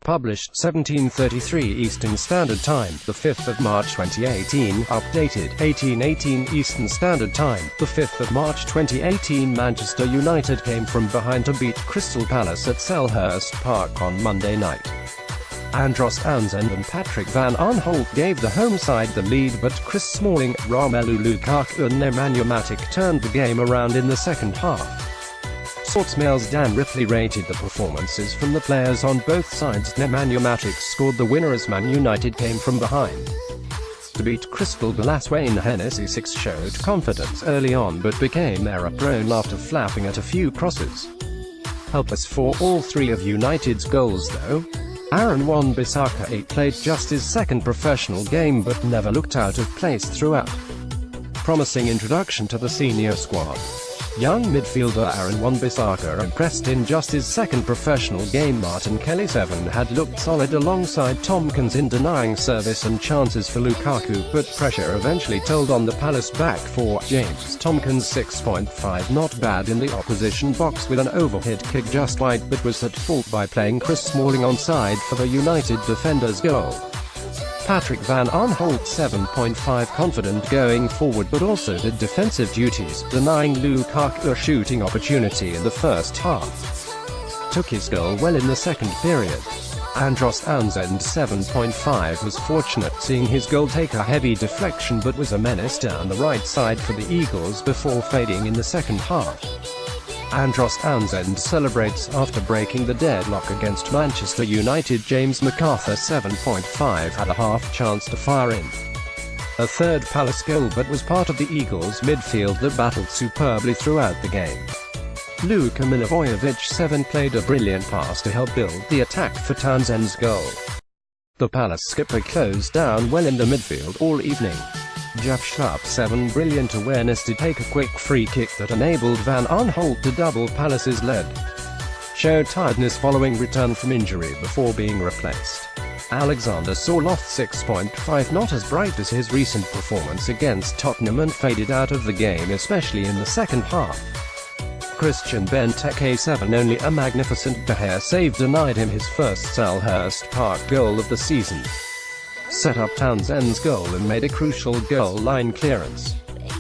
published 17:33 Eastern Standard Time, the 5th of March 2018, updated 18:18 Eastern Standard Time, the 5th of March 2018. Manchester United came from behind to beat Crystal Palace at Selhurst Park on Monday night. Andros, Townsend and Patrick van Aanholt gave the home side the lead, but Chris Smalling, Romelu, Lukaku and Nemanja Matic turned the game around in the second half. Sportsmail's Dan Ripley rated the performances from the players on both sides. Nemanja Matic scored the winner as Man United came from behind to beat Crystal PalaceWayne Hennessey. 6 showed confidence early on but became error-prone after flapping at a few crosses. Helpless for all 3 of United's goals though. Aaron Wan-Bissaka 8 played just his second professional game but never looked out of place throughout. Promising introduction to the senior squad. Young midfielder Aaron Wan-Bissaka impressed in just his second professional game. Martin Kelly 7 had looked solid alongside Tomkins in denying service and chances for Lukaku, but pressure eventually told on the Palace back four. James Tomkins 6.5 not bad in the opposition box with an overhead kick just wide, but was at fault by playing Chris Smalling onside for the United defender's goal. Patrick van Aanholt 7.5 confident going forward but also did defensive duties, denying Lukaku a shooting opportunity in the first half. Took his goal well in the second period. Andros Townsend 7.5 was fortunate seeing his goal take a heavy deflection but was a menace down the right side for the Eagles before fading in the second half. Andros Townsend celebrates after breaking the deadlock against Manchester United. James McArthur 7.5 had a half chance to fire in a third Palace goal but was part of the Eagles' midfield that battled superbly throughout the game. Luka Milivojevic 7 played a brilliant pass to help build the attack for Townsend's goal. The Palace skipper closed down well in the midfield all evening. Jeff Schlupp 7 brilliant awareness to take a quick free kick that enabled Van Aanholt to double Palace's lead. Showed tiredness following return from injury before being replaced. Alexander Sørloth 6.5 not as bright as his recent performance against Tottenham and faded out of the game especially in the second half. Christian Benteke 7 only a magnificent De Gea save denied him his first Selhurst Park goal of the season. Set up Townsend's goal and made a crucial goal line clearance.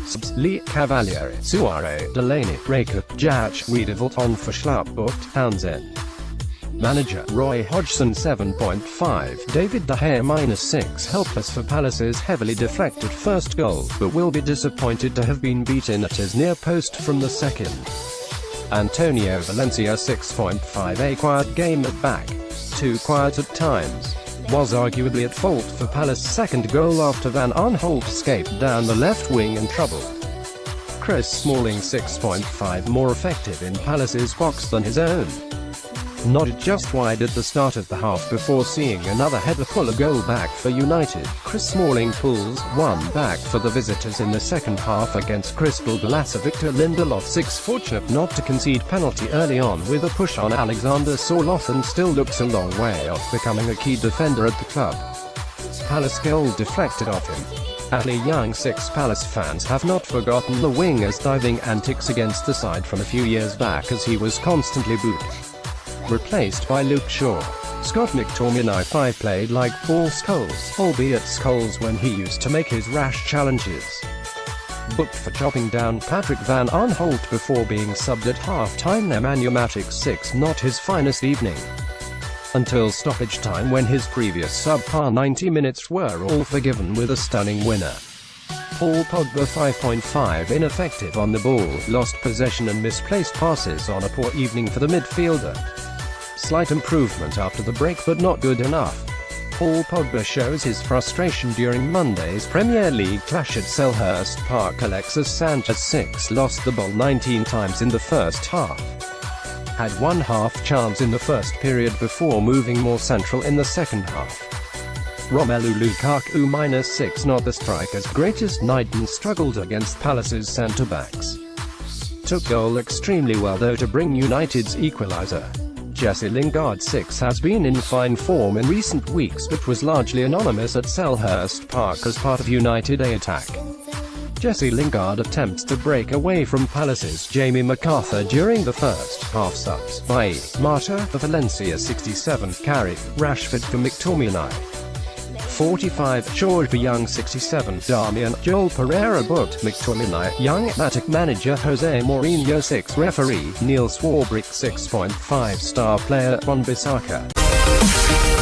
Subs: Lee Cavalieri, Suarez, Delaney, Raker, Jach, Wiedewelt on for Schlupp booked Townsend. Manager Roy Hodgson 7.5, David De Gea -6 helpless for Palace's heavily deflected first goal, but will be disappointed to have been beaten at his near post from the second. Antonio Valencia 6.5 a quiet game at back. Too quiet at times. Was arguably at fault for Palace's second goal after Van Aanholt escaped down the left wing in trouble. Chris Smalling 6.5 more effective in Palace's box than his own. Nodded just wide at the start of the half before seeing another header pull a goal back for United. Chris Smalling pulls one back for the visitors in the second half against Crystal Palace. Victor Lindelof 6 fortunate not to concede penalty early on with a push on Alexander Sørloth and still looks a long way off becoming a key defender at the club. Palace goal deflected off him. Ashley Young 6 Palace fans have not forgotten the winger's diving antics against the side from a few years back as he was constantly booed. Replaced by Luke Shaw. Scott McTominay 5 played like Paul Scholes, albeit Scholes when he used to make his rash challenges. Booked for chopping down Patrick van Aanholt before being subbed at half-time. Nemanja Matic 6 not his finest evening. Until stoppage time when his previous subpar 90 minutes were all forgiven with a stunning winner. Paul Pogba 5.5 ineffective on the ball, lost possession and misplaced passes on a poor evening for the midfielder. Slight improvement after the break but not good enough. Paul Pogba shows his frustration during Monday's Premier League clash at Selhurst Park. Alexis Sanchez 6 lost the ball 19 times in the first half. Had one half chance in the first period before moving more central in the second half. Romelu Lukaku -6 not the striker's greatest night and struggled against Palace's centre-backs. Took goal extremely well though to bring United's equaliser. Jesse Lingard 6 has been in fine form in recent weeks but was largely anonymous at Selhurst Park as part of United A attack. Jesse Lingard attempts to break away from Palace's Jamie McArthur during the first half. Subs by Marta for Valencia 67, Carey, Rashford for McTominay 45, George for Young 67, Darmian, Joel Pereira booked McTominay, Young, Matic manager Jose Mourinho 6, referee Neil Swarbrick 6.5 star player Wan-Bissaka.